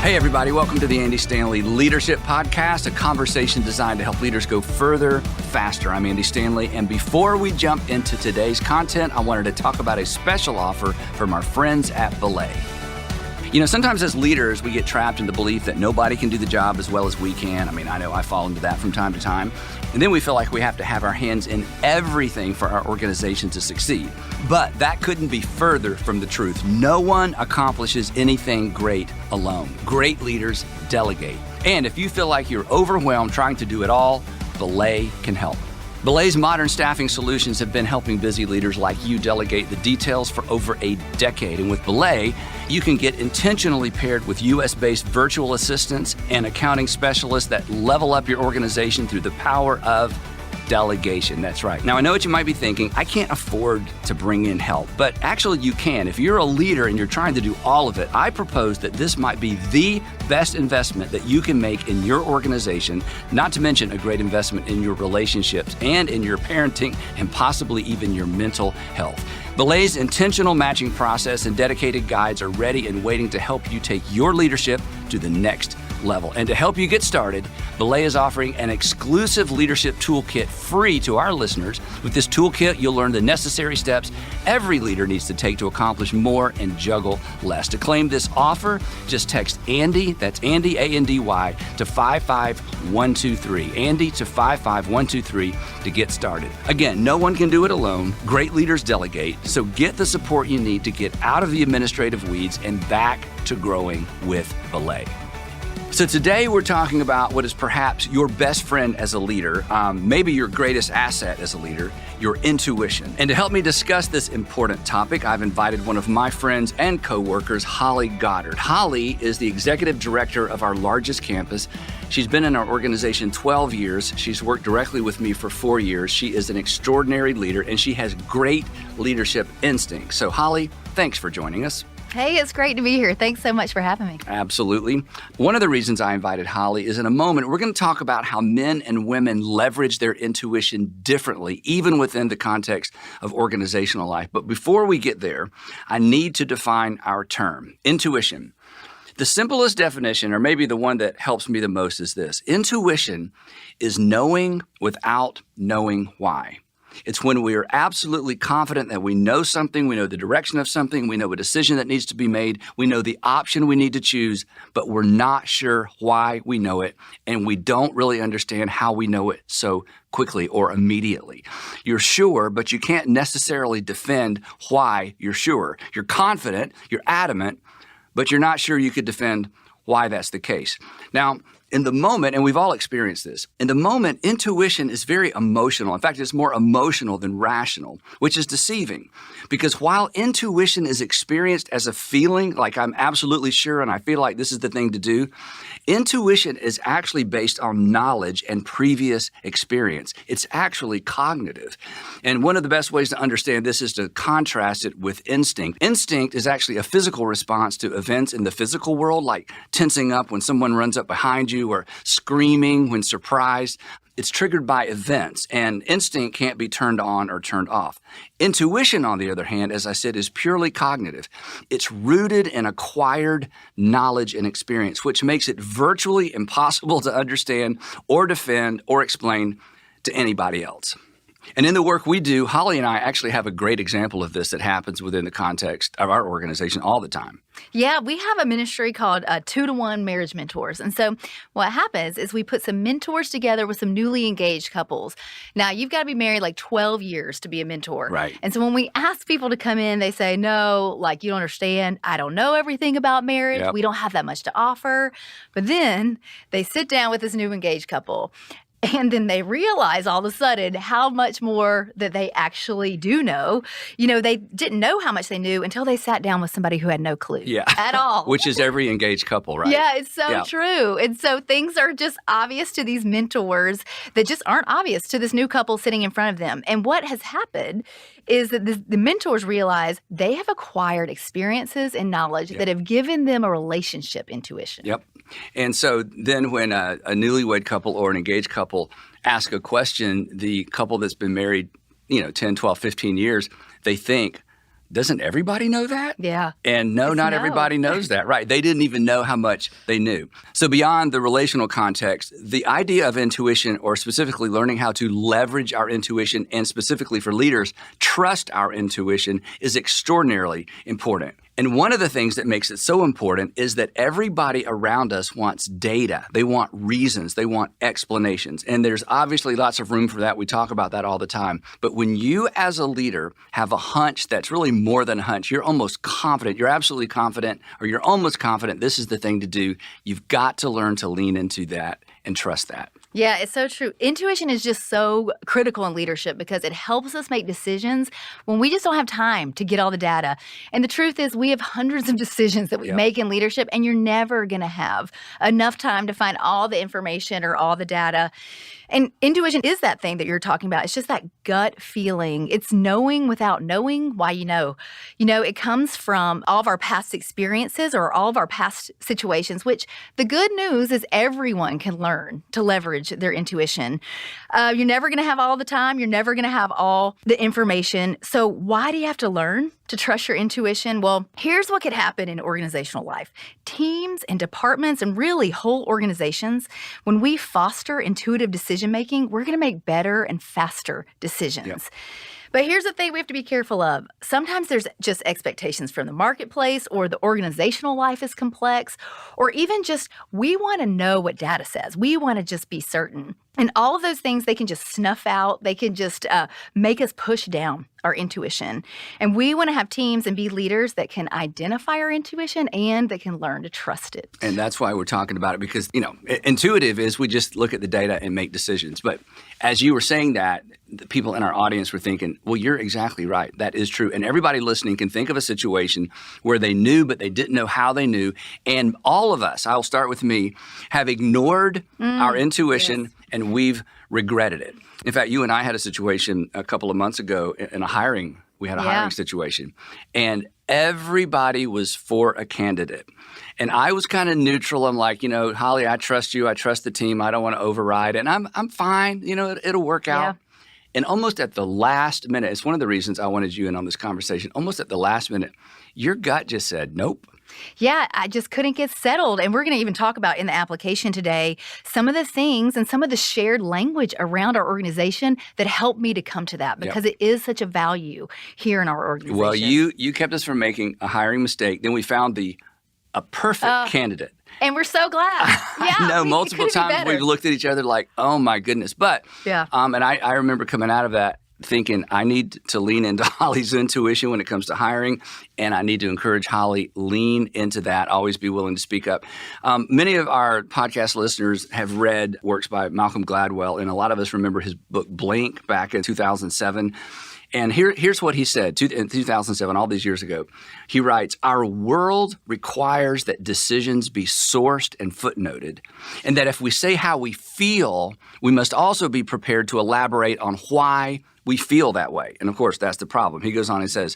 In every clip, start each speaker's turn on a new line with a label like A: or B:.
A: Hey, everybody. Welcome to the Andy Stanley Leadership Podcast, a conversation designed to help leaders go further, faster. I'm Andy Stanley, and before we jump into today's content, I wanted to talk about a special offer from our friends at Belay. You know, sometimes as leaders, we get trapped in the belief that nobody can do the job as well as we can. I mean, I know I fall into that from time to time. And then we feel like we have to have our hands in everything for our organization to succeed. But that couldn't be further from the truth. No one accomplishes anything great alone. Great leaders delegate. And if you feel like you're overwhelmed trying to do it all, Belay can help. Belay's modern staffing solutions have been helping busy leaders like you delegate the details for over a decade. And with Belay, you can get intentionally paired with U.S.-based virtual assistants and accounting specialists that level up your organization through the power of delegation. That's right. Now, I know what you might be thinking. I can't afford to bring in help, but actually you can. If you're a leader and you're trying to do all of it, I propose that this might be the best investment that you can make in your organization, not to mention a great investment in your relationships and in your parenting and possibly even your mental health. Belay's intentional matching process and dedicated guides are ready and waiting to help you take your leadership to the next level. And to help you get started, Belay is offering an exclusive leadership toolkit free to our listeners. With this toolkit, you'll learn the necessary steps every leader needs to take to accomplish more and juggle less. To claim this offer, just text Andy, that's Andy, A-N-D-Y, to 55123. Andy to 55123 to get started. Again, no one can do it alone. Great leaders delegate. So get the support you need to get out of the administrative weeds and back to growing with Belay. So today we're talking about what is perhaps your best friend as a leader, maybe your greatest asset as a leader, your intuition. And to help me discuss this important topic, I've invited one of my friends and coworkers, Holly Goddard. Holly is the executive director of our largest campus. She's been in our organization 12 years. She's worked directly with me for 4 years. She is an extraordinary leader, and she has great leadership instincts. So Holly, thanks for joining us.
B: Hey, it's great to be here. Thanks so much for having me.
A: Absolutely. One of the reasons I invited Holly is in a moment, we're going to talk about how men and women leverage their intuition differently, even within the context of organizational life. But before we get there, I need to define our term, intuition. The simplest definition, or maybe the one that helps me the most, is this. Intuition is knowing without knowing why. It's when we are absolutely confident that we know something, we know the direction of something, we know a decision that needs to be made, we know the option we need to choose, but we're not sure why we know it, and we don't really understand how we know it so quickly or immediately. You're sure, but you can't necessarily defend why you're sure. You're confident, you're adamant, but you're not sure you could defend why that's the case. Now, in the moment, and we've all experienced this, in the moment, intuition is very emotional. In fact, it's more emotional than rational, which is deceiving. Because while intuition is experienced as a feeling, like I'm absolutely sure and I feel like this is the thing to do, intuition is actually based on knowledge and previous experience. It's actually cognitive. And one of the best ways to understand this is to contrast it with instinct. Instinct is actually a physical response to events in the physical world, like tensing up when someone runs up behind you, or screaming when surprised. It's triggered by events, and instinct can't be turned on or turned off. Intuition, on the other hand, as I said, is purely cognitive. It's rooted in acquired knowledge and experience, which makes it virtually impossible to understand or defend or explain to anybody else. And in the work we do, Holly and I actually have a great example of this that happens within the context of our organization all the time.
B: Yeah, we have a ministry called 2-to-1 Marriage Mentors. And so what happens is we put some mentors together with some newly engaged couples. Now, you've got to be married like 12 years to be a mentor.
A: Right.
B: And so when we ask people to come in, they say, no, like, you don't understand. I don't know everything about marriage.
A: Yep.
B: We don't have that much to offer. But then they sit down with this new engaged couple. And then they realize all of a sudden how much more that they actually do know. You know, they didn't know how much they knew until they sat down with somebody who had no clue at all.
A: Which is every engaged couple, right?
B: Yeah, it's so true. And so things are just obvious to these mentors that just aren't obvious to this new couple sitting in front of them. And what has happened is that the mentors realize they have acquired experiences and knowledge that have given them a relationship intuition.
A: Yep. And so then when a newlywed couple or an engaged couple ask a question, the couple that's been married, 10, 12, 15 years, they think doesn't everybody know that?
B: Yeah.
A: And no, not everybody knows that, right? They didn't even know how much they knew. So beyond the relational context, the idea of intuition, or specifically learning how to leverage our intuition, and specifically for leaders, trust our intuition, is extraordinarily important. And one of the things that makes it so important is that everybody around us wants data. They want reasons. They want explanations. And there's obviously lots of room for that. We talk about that all the time. But when you as a leader have a hunch that's really more than a hunch, you're almost confident, you're absolutely confident, or you're almost confident this is the thing to do, you've got to learn to lean into that and trust that.
B: Yeah, it's so true. Intuition is just so critical in leadership because it helps us make decisions when we just don't have time to get all the data. And the truth is we have hundreds of decisions that we make in leadership, and you're never going to have enough time to find all the information or all the data. And intuition is that thing that you're talking about. It's just that gut feeling. It's knowing without knowing why you know. You know, it comes from all of our past experiences or all of our past situations, which the good news is everyone can learn to leverage their intuition. You're never going to have all the time. You're never going to have all the information. So why do you have to learn to trust your intuition? Well, here's what could happen in organizational life. Teams and departments and really whole organizations, when we foster intuitive decision-making, we're going to make better and faster decisions. Yep. But here's the thing we have to be careful of. Sometimes there's just expectations from the marketplace, or the organizational life is complex, or even just we want to know what data says. We want to just be certain. And all of those things, they can just snuff out. They can just make us push down our intuition. And we want to have teams and be leaders that can identify our intuition and that can learn to trust it.
A: And that's why we're talking about it, because, you know, intuitive is we just look at the data and make decisions. But as you were saying that, the people in our audience were thinking, well, you're exactly right. That is true. And everybody listening can think of a situation where they knew, but they didn't know how they knew. And all of us, I'll start with me, have ignored our intuition, and we've regretted it. In fact, you and I had a situation a couple of months ago in a hiring. We had a hiring situation, and everybody was for a candidate. And I was kind of neutral. I'm like, you know, Holly, I trust you. I trust the team. I don't want to override. And I'm fine. You know, it'll work out. And almost at the last minute, it's one of the reasons I wanted you in on this conversation. Almost at the last minute, your gut just said, nope.
B: Yeah, I just couldn't get settled. And we're going to even talk about in the application today some of the things and some of the shared language around our organization that helped me to come to that, because it is such a value here in our organization.
A: Well, you kept us from making a hiring mistake. Then we found a perfect candidate.
B: And we're so glad. Yeah,
A: no, multiple times we've looked at each other like, oh my goodness. But and I remember coming out of that thinking I need to lean into Holly's intuition when it comes to hiring, and I need to encourage Holly, lean into that, always be willing to speak up. Many of our podcast listeners have read works by Malcolm Gladwell, and a lot of us remember his book Blink back in 2007. And here's what he said in 2007, all these years ago. He writes, "Our world requires that decisions be sourced and footnoted, and that if we say how we feel, we must also be prepared to elaborate on why we feel that way." And of course, that's the problem. He goes on and says,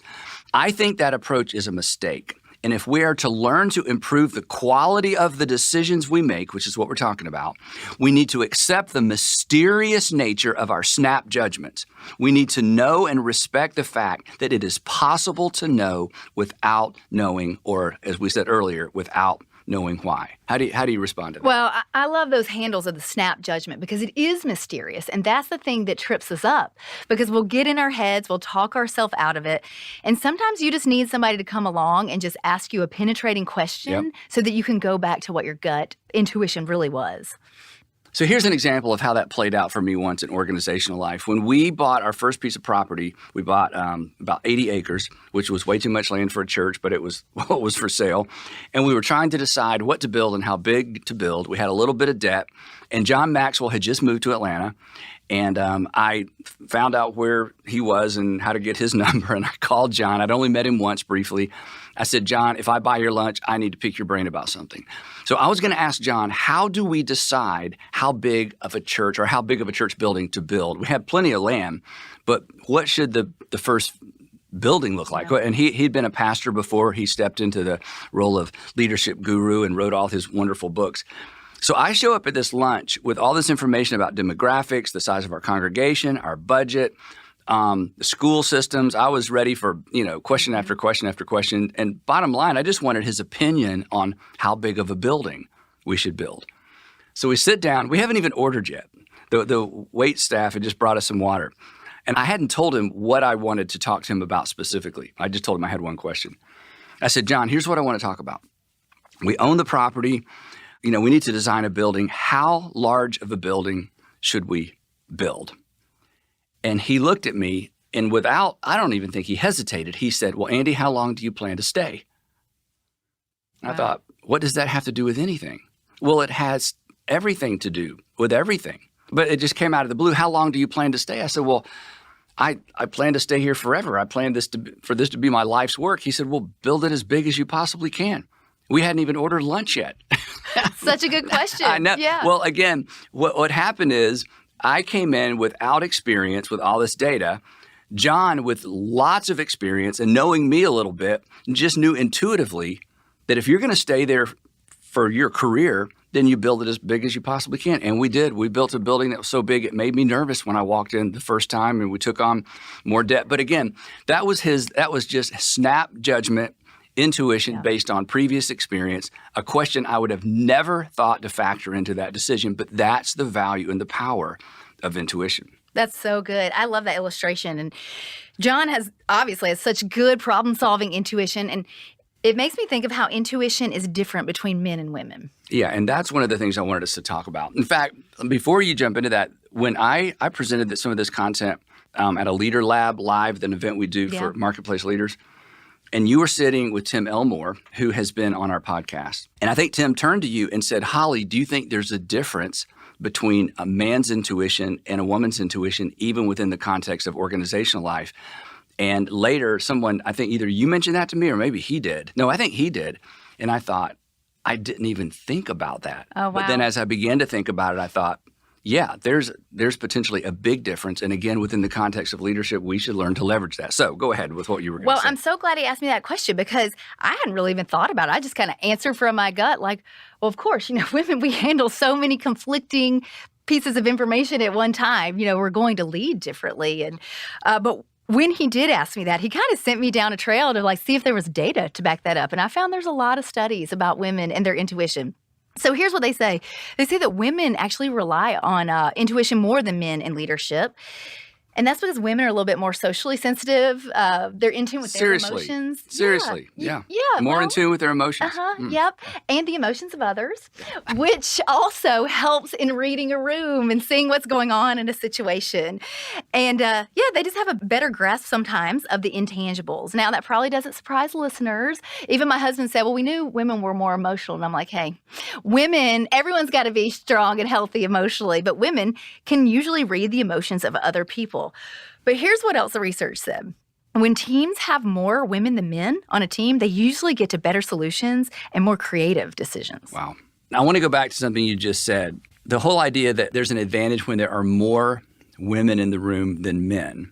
A: "I think that approach is a mistake. And if we are to learn to improve the quality of the decisions we make," which is what we're talking about, "we need to accept the mysterious nature of our snap judgments. We need to know and respect the fact that it is possible to know without knowing, or as we said earlier, without knowing why." How do you respond to that?
B: Well, I love those handles of the snap judgment, because it is mysterious. And that's the thing that trips us up, because we'll get in our heads, we'll talk ourselves out of it. And sometimes you just need somebody to come along and just ask you a penetrating question so that you can go back to what your gut intuition really was.
A: So here's an example of how that played out for me once in organizational life. When we bought our first piece of property, we bought about 80 acres, which was way too much land for a church, but it was for sale. And we were trying to decide what to build and how big to build. We had a little bit of debt, and John Maxwell had just moved to Atlanta. And I found out where he was and how to get his number, and I called John. I'd only met him once briefly. I said, "John, if I buy your lunch, I need to pick your brain about something." So I was going to ask John, how do we decide how big of a church or how big of a church building to build? We have plenty of land, but what should the first building look like? And he'd been a pastor before he stepped into the role of leadership guru and wrote all his wonderful books. So I show up at this lunch with all this information about demographics, the size of our congregation, our budget, school systems. I was ready for, question after question after question. And bottom line, I just wanted his opinion on how big of a building we should build. So we sit down. We haven't even ordered yet. The wait staff had just brought us some water. And I hadn't told him what I wanted to talk to him about specifically. I just told him I had one question. I said, John, here's what I want to talk about. We own the property. We need to design a building. How large of a building should we build? And he looked at me, and I don't even think he hesitated. He said, well, Andy, how long do you plan to stay? Wow. I thought, what does that have to do with anything? Well, it has everything to do with everything. But it just came out of the blue. How long do you plan to stay? I said, well, I plan to stay here forever. I plan for this to be my life's work. He said, well, build it as big as you possibly can. We hadn't even ordered lunch yet.
B: Such a good question.
A: I know.
B: Yeah.
A: Well, again, what happened is I came in without experience with all this data. John, with lots of experience and knowing me a little bit, just knew intuitively that if you're going to stay there for your career, then you build it as big as you possibly can. And we did. We built a building that was so big it made me nervous when I walked in the first time, and we took on more debt. But again, that was just snap judgment, intuition based on previous experience, a question I would have never thought to factor into that decision. But that's the value and the power of intuition.
B: That's so good. I love that illustration. And John obviously has such good problem-solving intuition, and it makes me think of how intuition is different between men and women. Yeah,
A: and that's one of the things I wanted us to talk about. In fact, before you jump into that, when I presented some of this content at a Leader Lab Live, an event we do for marketplace leaders, and you were sitting with Tim Elmore, who has been on our podcast. And I think Tim turned to you and said, Holly, do you think there's a difference between a man's intuition and a woman's intuition, even within the context of organizational life? And later, I think either you mentioned that to me or maybe he did. No, I think he did. And I thought, I didn't even think about that.
B: Oh, wow.
A: But then as I began to think about it, I thought, yeah, there's potentially a big difference. And again, within the context of leadership, we should learn to leverage that. So go ahead with what you were going to say.
B: Well, I'm so glad he asked me that question because I hadn't really even thought about it. I just kind of answered from my gut like, well, of course, women, we handle so many conflicting pieces of information at one time. We're going to lead differently. And but when he did ask me that, he kind of sent me down a trail to see if there was data to back that up. And I found there's a lot of studies about women and their intuition. So here's what they say. They say that women actually rely on intuition more than men in leadership. And that's because women are a little bit more socially sensitive. They're in tune with their emotions.
A: Seriously. Yeah. More in tune with their emotions.
B: Yep. And the emotions of others, which also helps in reading a room and seeing what's going on in a situation. And they just have a better grasp sometimes of the intangibles. Now, that probably doesn't surprise listeners. Even my husband said, well, we knew women were more emotional. And I'm like, hey, women, everyone's got to be strong and healthy emotionally, but women can usually read the emotions of other people. But here's what else the research said. When teams have more women than men on a team, they usually get to better solutions and more creative decisions.
A: Wow. Now, I want to go back to something you just said. The whole idea that there's an advantage when there are more women in the room than men.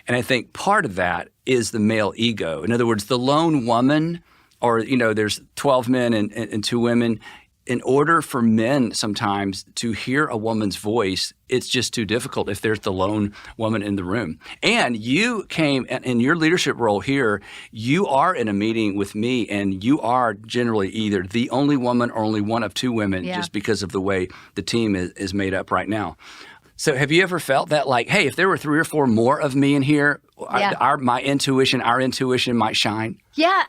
A: And I think part of that is the male ego. In other words, the lone woman, or, there's 12 men and 2 women. In order for men sometimes to hear a woman's voice, it's just too difficult if there's the lone woman in the room. And you came in your leadership role here, you are in a meeting with me, and you are generally either the only woman or only one of 2 women just because of the way the team is made up right now. So have you ever felt that hey, if there were 3 or 4 more of me in here, our intuition might shine?
B: Yeah.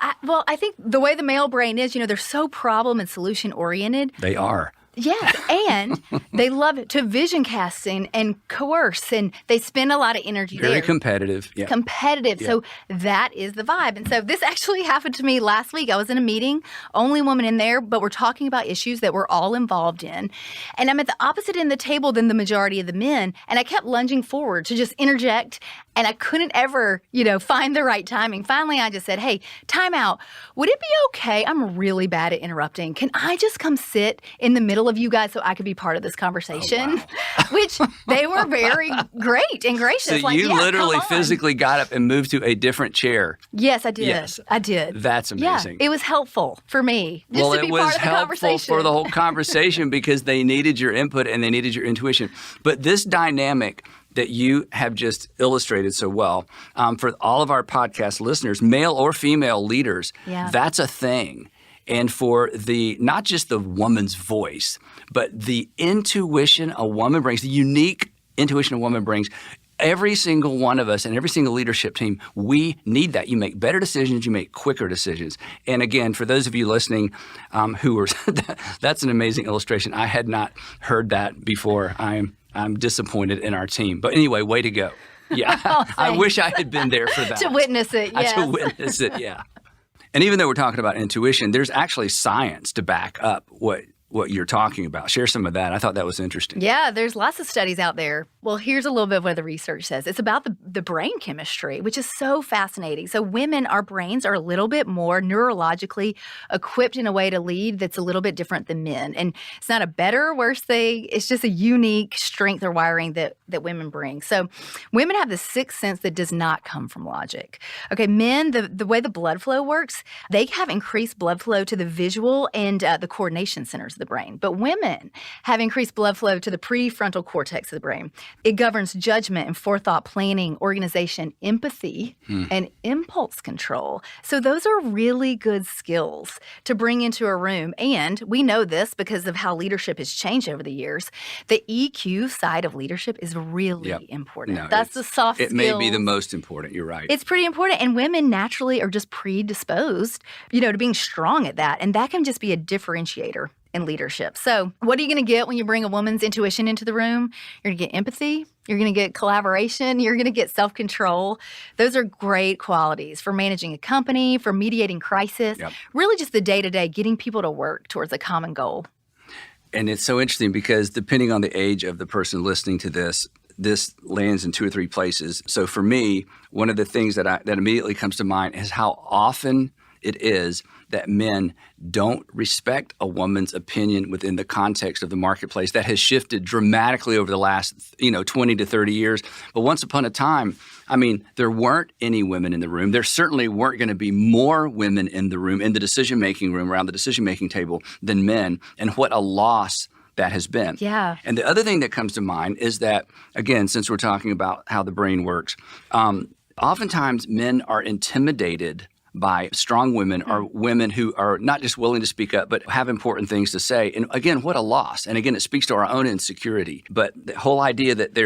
B: I think the way the male brain is, they're so problem and solution oriented.
A: They are.
B: Yes, and they love it to vision cast and coerce, and they spend a lot of energy there.
A: Very competitive. Yeah.
B: Competitive. Yeah. So that is the vibe. And so this actually happened to me last week. I was in a meeting, only woman in there, but we're talking about issues that we're all involved in. And I'm at the opposite end of the table than the majority of the men, and I kept lunging forward to just interject, and I couldn't ever, find the right timing. Finally, I just said, hey, time out. Would it be okay? I'm really bad at interrupting. Can I just come sit in the middle of you guys so I could be part of this conversation?
A: Oh, wow.
B: Which they were very great and gracious.
A: So you literally physically got up and moved to a different chair.
B: Yes, I did.
A: Yes.
B: I did.
A: That's amazing.
B: Yeah, it was helpful for me just to be part of the conversation. Well, it was helpful for the whole conversation because they needed your input and they needed your intuition. But this dynamic
A: that you have just illustrated so well. For all of our podcast listeners, male or female leaders, that's a thing. And for not just the woman's voice, but the intuition a woman brings, the unique intuition a woman brings, every single one of us and every single leadership team, we need that. You make better decisions, you make quicker decisions. And again, for those of you listening who are, that's an amazing illustration. I had not heard that before. I'm disappointed in our team. But anyway, way to go. Yeah, I wish I had been there for that.
B: To witness it, yes.
A: To witness it, yeah. And even though we're talking about intuition, there's actually science to back up what you're talking about. Share some of that. I thought that was interesting.
B: Yeah, there's lots of studies out there. Well, here's a little bit of what the research says. It's about the brain chemistry, which is so fascinating. So women, our brains are a little bit more neurologically equipped in a way to lead that's a little bit different than men. And it's not a better or worse thing. It's just a unique strength or wiring that women bring. So women have this sixth sense that does not come from logic. Okay, men, the way the blood flow works, they have increased blood flow to the visual and the coordination centers of the brain. But women have increased blood flow to the prefrontal cortex of the brain. It governs judgment and forethought, planning, organization, empathy, and impulse control. So those are really good skills to bring into a room. And we know this because of how leadership has changed over the years. The EQ side of leadership is really important.
A: No,
B: that's the soft skills.
A: It may be the most important. You're right.
B: It's pretty important. And women naturally are just predisposed, to being strong at that. And that can just be a differentiator in leadership. So what are you going to get when you bring a woman's intuition into the room? You're going to get empathy. You're going to get collaboration. You're going to get self-control. Those are great qualities for managing a company, for mediating crisis, really just the day-to-day, getting people to work towards a common goal.
A: And it's so interesting because depending on the age of the person listening to this lands in two or three places. So for me, one of the things that immediately comes to mind is how often it is that men don't respect a woman's opinion within the context of the marketplace. That has shifted dramatically over the last, 20 to 30 years. But once upon a time, there weren't any women in the room. There certainly weren't going to be more women in the room, in the decision-making room, around the decision-making table than men. And what a loss that has been.
B: Yeah.
A: And the other thing that comes to mind is that, again, since we're talking about how the brain works, oftentimes men are intimidated by strong women or women who are not just willing to speak up, but have important things to say. And again, what a loss. And again, it speaks to our own insecurity. But the whole idea that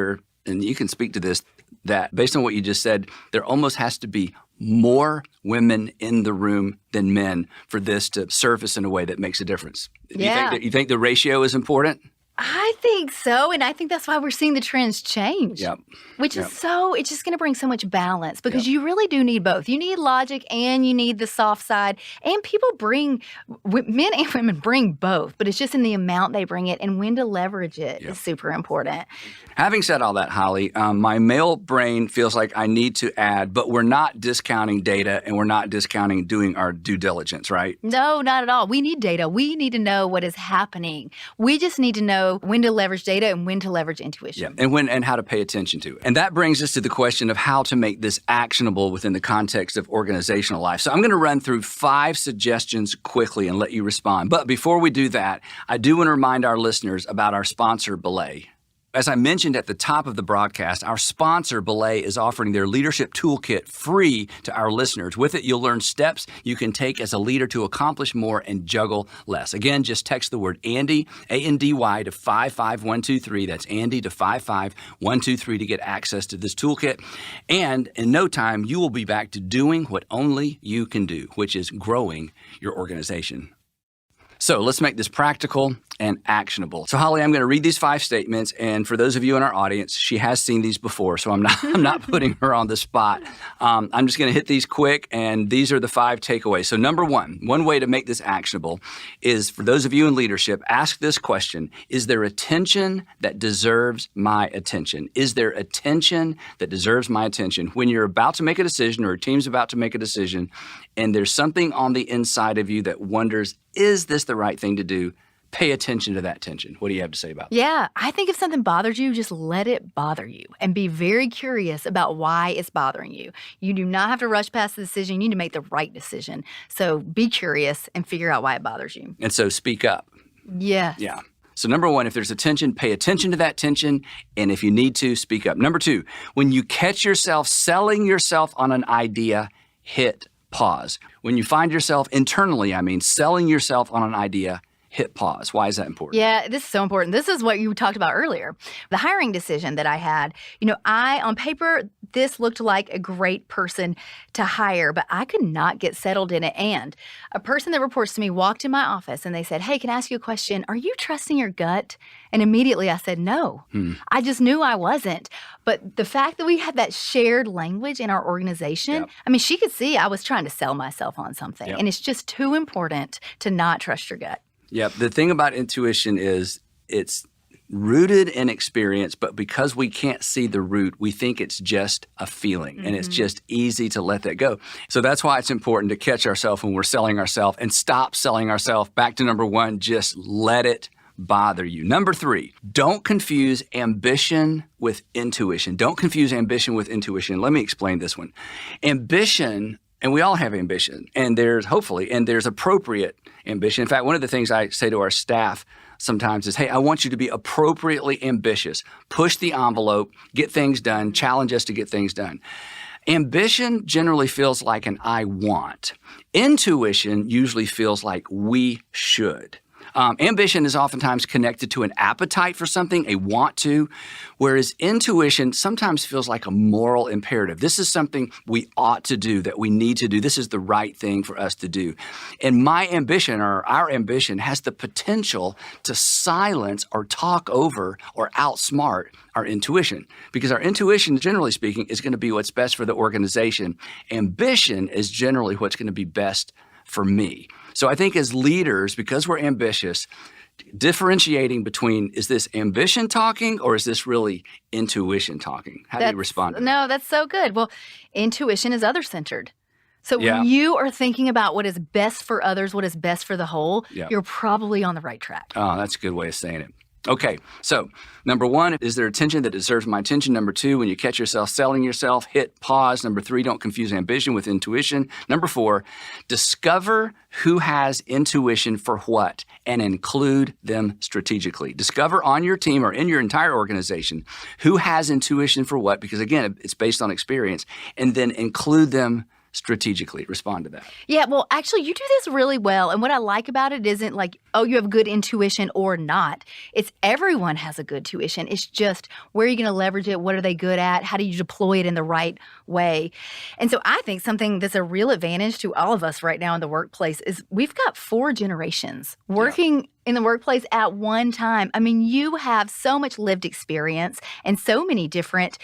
A: and you can speak to this, that based on what you just said, there almost has to be more women in the room than men for this to surface in a way that makes a difference.
B: Yeah.
A: You think the ratio is important?
B: I think so, and I think that's why we're seeing the trends change.
A: Yep.
B: Which is it's just going to bring so much balance because you really do need both. You need logic and you need the soft side. And men and women bring both, but it's just in the amount they bring it and when to leverage it is super important.
A: Having said all that, Holly, my male brain feels like I need to add, but we're not discounting data and we're not discounting doing our due diligence, right?
B: No, not at all. We need data. We need to know what is happening. We just need to know when to leverage data and when to leverage intuition.
A: Yeah, and how to pay attention to. And that brings us to the question of how to make this actionable within the context of organizational life. So I'm going to run through 5 suggestions quickly and let you respond. But before we do that, I do want to remind our listeners about our sponsor, Belay. As I mentioned at the top of the broadcast, our sponsor, Belay, is offering their leadership toolkit free to our listeners. With it, you'll learn steps you can take as a leader to accomplish more and juggle less. Again, just text the word Andy, A-N-D-Y, to 55123. That's Andy to 55123 to get access to this toolkit. And in no time, you will be back to doing what only you can do, which is growing your organization. So let's make this practical and actionable. So Holly, I'm going to read these 5 statements, and for those of you in our audience, she has seen these before, so I'm not putting her on the spot. I'm just going to hit these quick, and these are the 5 takeaways. So number one way to make this actionable is, for those of you in leadership, ask this question: is there attention that deserves my attention? Is there attention that deserves my attention? When you're about to make a decision or a team's about to make a decision, and there's something on the inside of you that wonders, is this the right thing to do? Pay attention to that tension. What do you have to say about that?
B: Yeah, I think if something bothers you, just let it bother you and be very curious about why it's bothering you. You do not have to rush past the decision. You need to make the right decision. So be curious and figure out why it bothers you.
A: And so speak up.
B: Yes.
A: Yeah. So number one, if there's a tension, pay attention to that tension. And if you need to, speak up. Number two, when you catch yourself selling yourself on an idea, hit pause. When you find yourself internally, selling yourself on an idea, hit pause. Why is that important?
B: Yeah, this is so important. This is what you talked about earlier. The hiring decision that I had, on paper, this looked like a great person to hire, but I could not get settled in it. And a person that reports to me walked in my office and they said, "Hey, can I ask you a question? Are you trusting your gut?" And immediately I said, no. I just knew I wasn't. But the fact that we had that shared language in our organization, she could see I was trying to sell myself on something. And it's just too important to not trust your gut.
A: Yeah, the thing about intuition is it's rooted in experience, but because we can't see the root, we think it's just a feeling, and it's just easy to let that go. So that's why it's important to catch ourselves when we're selling ourselves and stop selling ourselves. Back to number one, just let it bother you. Number three, don't confuse ambition with intuition. Don't confuse ambition with intuition. Let me explain this one. Ambition, and we all have ambition, and there's appropriate ambition. In fact, one of the things I say to our staff sometimes is, hey, I want you to be appropriately ambitious. Push the envelope, get things done, challenge us to get things done. Ambition generally feels like an I want. Intuition usually feels like we should. Ambition is oftentimes connected to an appetite for something, a want to, whereas intuition sometimes feels like a moral imperative. This is something we ought to do, that we need to do. This is the right thing for us to do. And my ambition, or our ambition, has the potential to silence or talk over or outsmart our intuition, because our intuition, generally speaking, is going to be what's best for the organization. Ambition is generally what's going to be best for me. So I think as leaders, because we're ambitious, differentiating between, is this ambition talking or is this really intuition talking? How do you respond to that?
B: No, that's so good. Well, intuition is other-centered. So when you are thinking about what is best for others, what is best for the whole, you're probably on the right track.
A: Oh, that's a good way of saying it. Okay, so number one, is there a tension that deserves my attention? Number two, when you catch yourself selling yourself, hit pause. Number three, don't confuse ambition with intuition. Number four, discover who has intuition for what and include them strategically. Discover on your team or in your entire organization who has intuition for what, because again, it's based on experience, and then include them strategically. Respond to that.
B: Yeah, well, actually, you do this really well. And what I like about it isn't like, oh, you have good intuition or not. It's everyone has a good intuition. It's just, where are you going to leverage it? What are they good at? How do you deploy it in the right way? And so I think something that's a real advantage to all of us right now in the workplace is we've got 4 generations working in the workplace at one time. You have so much lived experience and so many different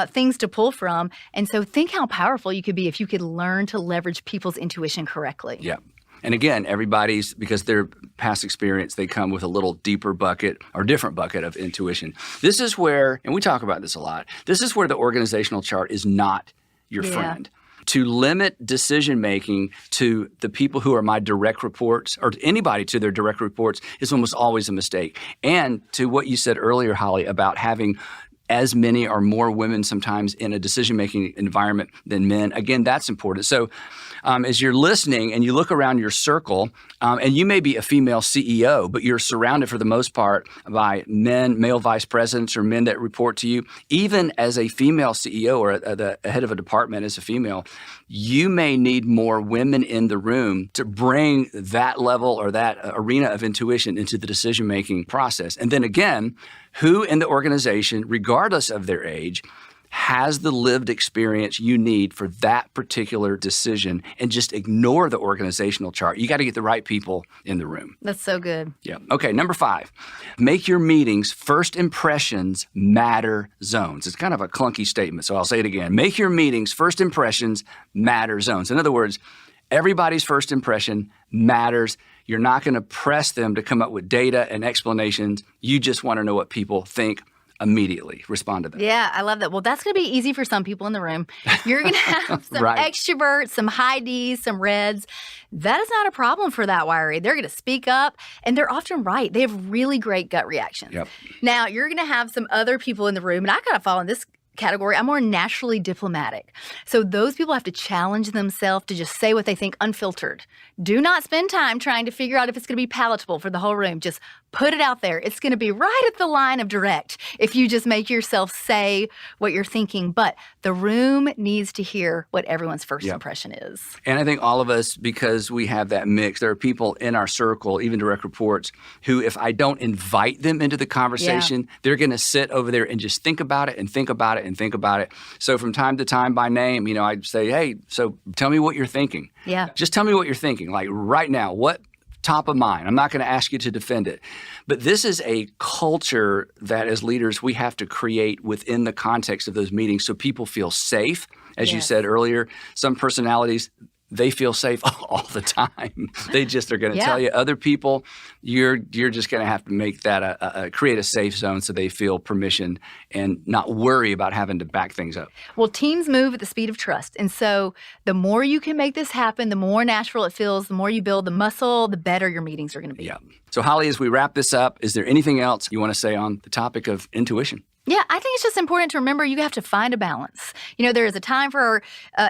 B: things to pull from. And so think how powerful you could be if you could learn to leverage people's intuition correctly.
A: Yeah. And again, everybody's, because their past experience, they come with a little deeper bucket or different bucket of intuition. This is where, and we talk about this a lot, this is where the organizational chart is not your friend. To limit decision-making to the people who are my direct reports, or to anybody to their direct reports, is almost always a mistake. And to what you said earlier, Holly, about having as many or more women sometimes in a decision-making environment than men, again, that's important. So as you're listening and you look around your circle, and you may be a female CEO, but you're surrounded for the most part by men, male vice presidents, or men that report to you. Even as a female CEO or the head of a department as a female, you may need more women in the room to bring that level or that arena of intuition into the decision-making process. And then again, who in the organization, regardless of their age, has the lived experience you need for that particular decision, and just ignore the organizational chart. You got to get the right people in the room.
B: That's so good.
A: Yeah. Okay, number 5, make your meetings first impressions matter zones. It's kind of a clunky statement, so I'll say it again. Make your meetings first impressions matter zones. In other words, everybody's first impression matters. You're not going to press them to come up with data and explanations. You just want to know what people think immediately. Respond to that.
B: Yeah, I love that. Well, that's going to be easy for some people in the room. You're going to have some extroverts, some high Ds, some reds. That is not a problem for that wiry. They're going to speak up, and they're often right. They have really great gut reactions.
A: Yep.
B: Now, you're going to have some other people in the room, and I kind of fall in this category. I'm more naturally diplomatic. So those people have to challenge themselves to just say what they think unfiltered. Do not spend time trying to figure out if it's going to be palatable for the whole room. Just Put it out there. It's going to be right at the line of direct if you just make yourself say what you're thinking. But the room needs to hear what everyone's first impression is.
A: And I think all of us, because we have that mix, there are people in our circle, even direct reports, who if I don't invite them into the conversation, they're going to sit over there and just think about it and think about it and think about it. So from time to time by name, I'd say, hey, so tell me what you're thinking.
B: Yeah.
A: Just tell me what you're thinking. Like right now, what top of mind? I'm not going to ask you to defend it. But this is a culture that as leaders we have to create within the context of those meetings so people feel safe. As you said earlier, some personalities, they feel safe all the time. They just are going to tell you. Other people, you're just going to have to make that create a safe zone so they feel permission and not worry about having to back things up.
B: Well, teams move at the speed of trust. And so the more you can make this happen, the more natural it feels, the more you build the muscle, the better your meetings are going to be.
A: Yeah. So Holly, as we wrap this up, is there anything else you want to say on the topic of intuition?
B: Yeah, I think it's just important to remember you have to find a balance. There is a time for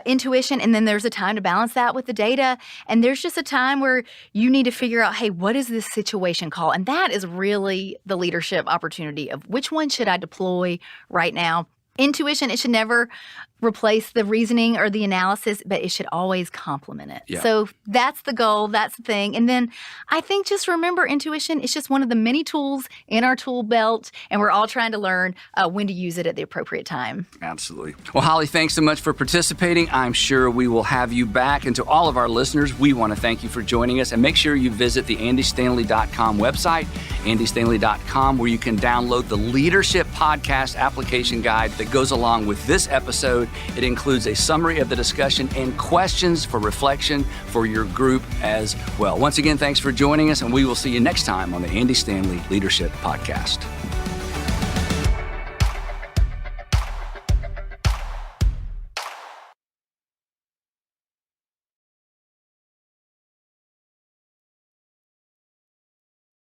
B: intuition, and then there's a time to balance that with the data. And there's just a time where you need to figure out, hey, what is this situation call? And that is really the leadership opportunity of which one should I deploy right now. Intuition, it should never replace the reasoning or the analysis, but it should always complement it.
A: Yeah.
B: So that's the goal. That's the thing. And then I think just remember intuition is just one of the many tools in our tool belt, and we're all trying to learn when to use it at the appropriate time.
A: Absolutely. Well, Holly, thanks so much for participating. I'm sure we will have you back. And to all of our listeners, we want to thank you for joining us. And make sure you visit the andystanley.com website, andystanley.com, where you can download the Leadership Podcast application guide that goes along with this episode. It includes a summary of the discussion and questions for reflection for your group as well. Once again, thanks for joining us, and we will see you next time on the Andy Stanley Leadership Podcast.